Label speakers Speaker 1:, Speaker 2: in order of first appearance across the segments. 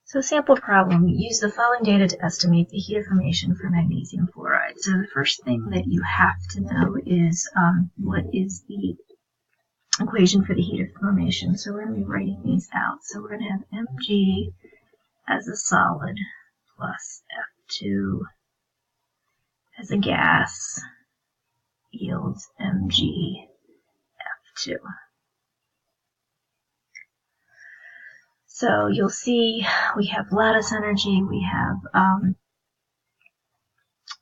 Speaker 1: So sample problem, use the following data to estimate the heat of formation for magnesium fluoride. So the first thing that you have to know is what is the equation for the heat of formation. So we're going to be writing these out. So we're going to have Mg as a solid plus F2 as a gas yields Mg F2. So you'll see we have lattice energy, we have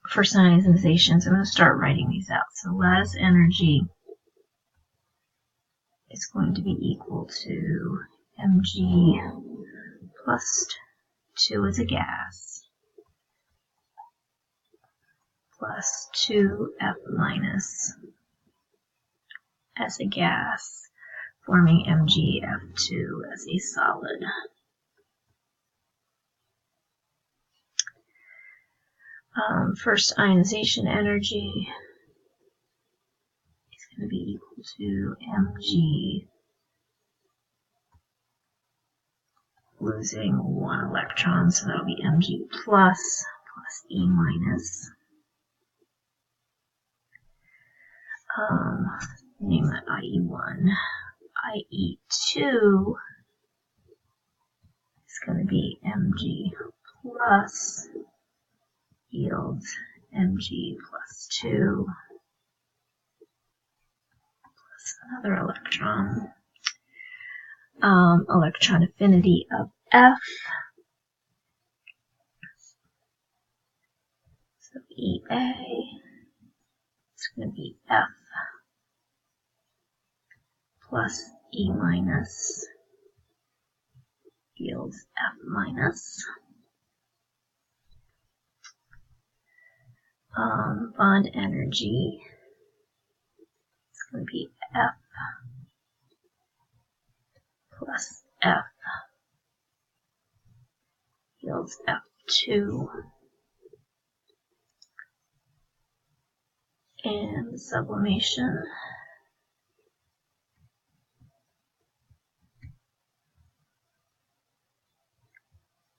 Speaker 1: first ionization. So I'm going to start writing these out. So lattice energy is going to be equal to Mg plus 2 as a gas plus 2F minus as a gas, forming MgF2 as a solid. First ionization energy is going to be equal to Mg losing 1 electron, so that'll be Mg plus E minus. Name that IE1. IE2 is going to be Mg plus yields Mg plus 2 plus another electron. Electron affinity of F. So EA is going to be F plus E minus yields F minus. Bond energy is going to be F plus F yields F2. And the sublimation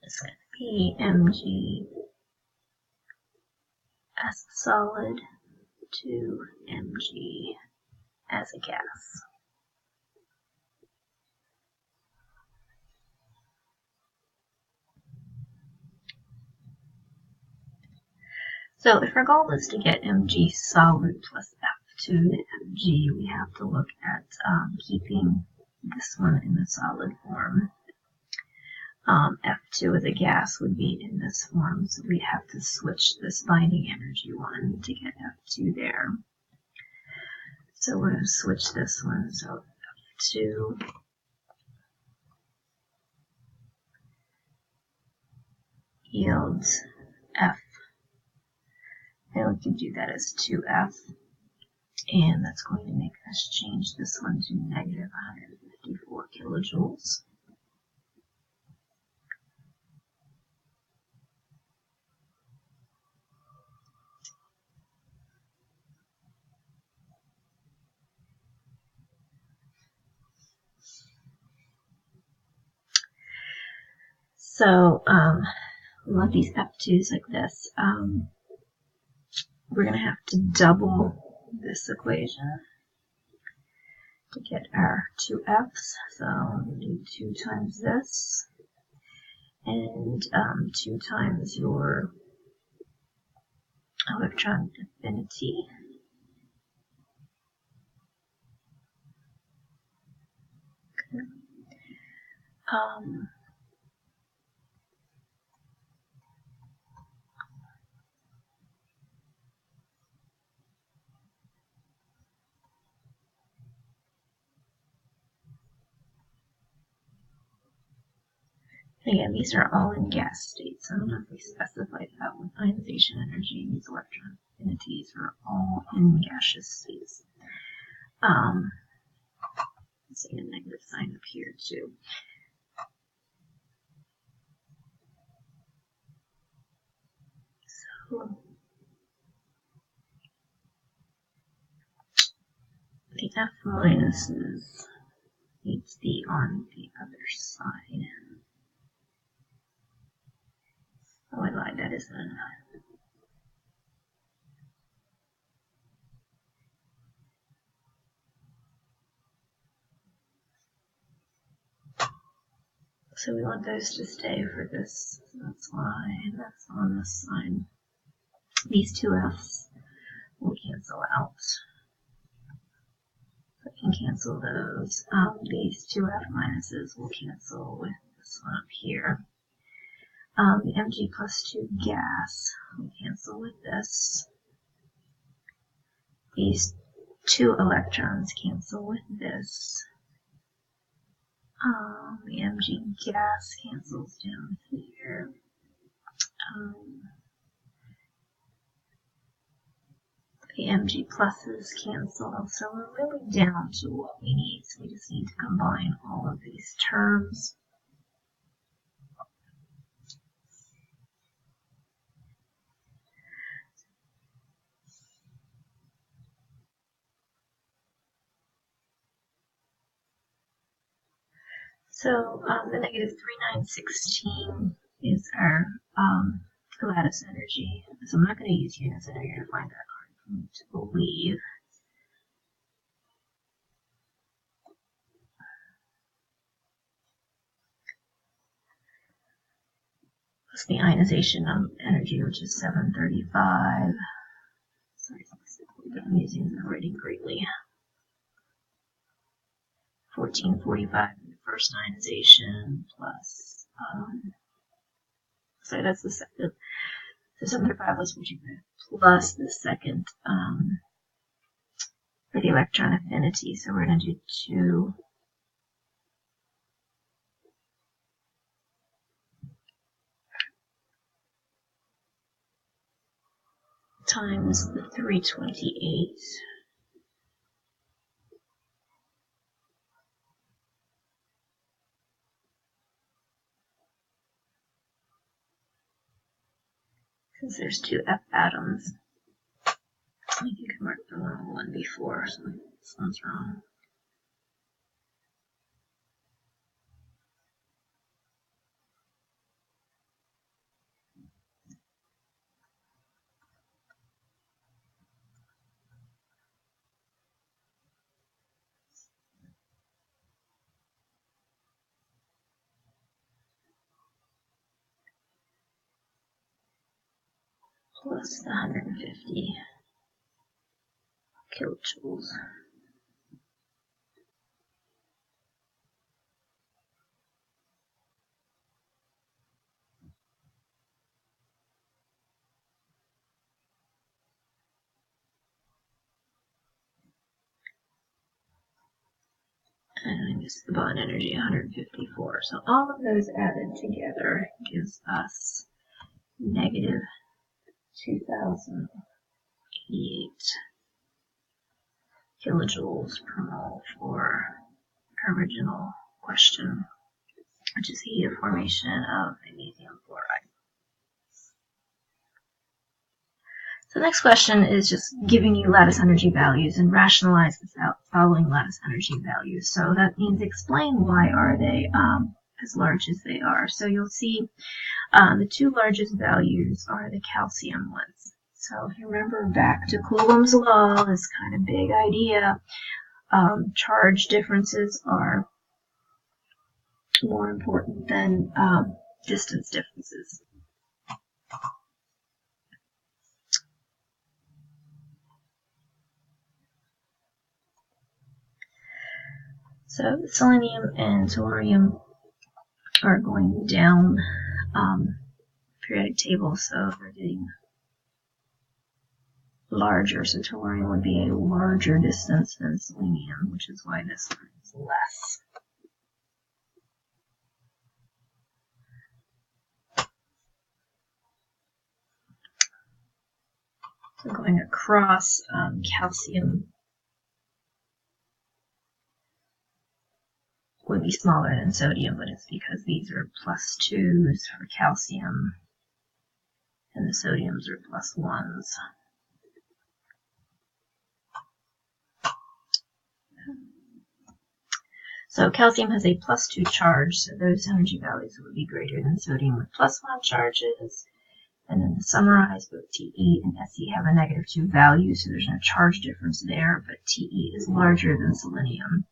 Speaker 1: is going to be Mg as a solid to Mg as a gas. So if our goal is to get Mg solid plus F2 to Mg, we have to look at keeping this one in the solid form. F2 as a gas would be in this form, so we'd have to switch this binding energy one to get F2 there. So we're going to switch this one, so F2 yields F. And we can do that as 2F, and that's going to make us change this one to negative 154 kilojoules. So we want these F2s like this. We're going to have to double this equation to get our 2Fs. So we'll do 2 times this and 2 times your electron affinity. Okay. Again, these are all in gas states. I don't know if we specified that with ionization energy. These electron affinities are all in gaseous states. Let's see a negative sign up here too. So the F minuses need to be on the other side. that isn't. So we want those to stay for this. So that's why that's on this side. These two F's will cancel out. So I can cancel those. These two F minuses will cancel with this one up here. The Mg plus 2 gas will cancel with this. These two electrons cancel with this. The Mg gas cancels down here. The Mg pluses cancel, so we're really down to what we need. So we just need to combine all of these terms. So the negative 3916 is our lattice energy. So I'm not going to use units. I know you're going to find that hard for me to believe. Plus the ionization of energy, which is 735. Sorry, I'm using the writing greatly. 1445 in the first ionization plus, so that's the second. So 735 was 1445 plus the second, for the electron affinity. So we're going to do 2 times the 328. Since there's 2 F atoms, I think I marked the wrong one before, so this one's wrong. Plus the 150 kilojoules. And I missed the bond energy, 154. So all of those added together gives us negative 2088 kilojoules per mole for our original question, which is the heat of formation of magnesium chloride. So the next question is just giving you lattice energy values and rationalize this out following lattice energy values. So that means explain why are they as large as they are. So you'll see the 2 largest values are the calcium ones. So if you remember back to Coulomb's law, this kind of big idea, charge differences are more important than distance differences. So selenium and tellurium are going down periodic table, so they're getting larger. So tellurium would be a larger distance than selenium, which is why this one is less. So going across, calcium would be smaller than sodium, but it's because these are +2s for calcium and the sodiums are +1s. So calcium has a +2 charge, so those energy values would be greater than sodium with +1 charges, And then to summarize, both Te and Se have a -2 value, so there's no charge difference there, but Te is larger than selenium.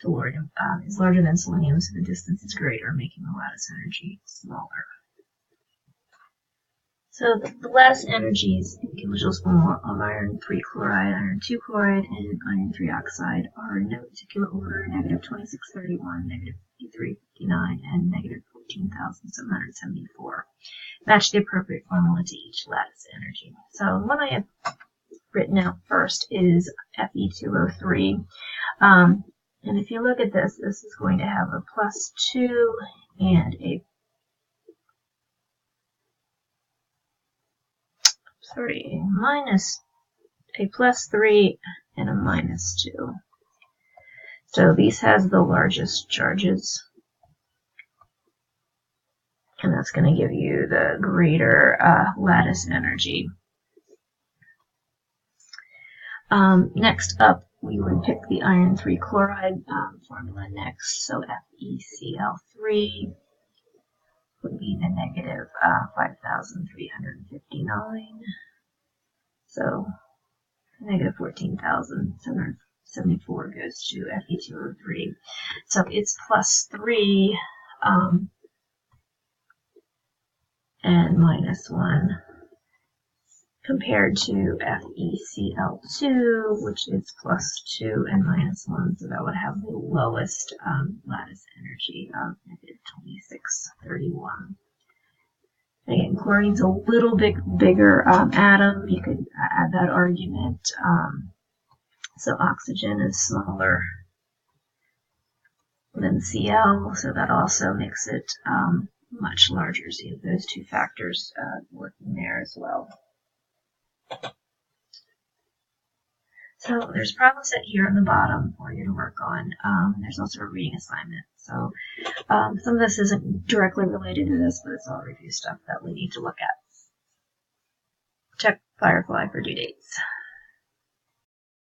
Speaker 1: Tellurium is larger than selenium, so the distance is greater, making the lattice energy smaller. So the lattice energies in kilojoules per mole of iron 3 chloride, iron 2 chloride, and iron 3 oxide are in no particular order: -2631, -5359, and -14,774. Match the appropriate formula to each lattice energy. So what I have written out first is Fe2O3. And if you look at this, this is going to have a +2 and a +3 and a -2. So these has the largest charges, and that's going to give you the greater lattice energy. Next up, we would pick the iron 3 chloride formula next. So FeCl3 would be the -5,359. So -14,774 goes to Fe2O3. So it's +3 and -1 compared to FeCl2, which is +2 and -1. So that would have the lowest lattice energy of -2631. Again, chlorine's a little bit bigger atom. You could add that argument. So oxygen is smaller than Cl, so that also makes it much larger. So you have those two factors working there as well. So there's a problem set here on the bottom for you to work on. There's also a reading assignment. So some of this isn't directly related to this, but it's all review stuff that we need to look at. Check Firefly for due dates.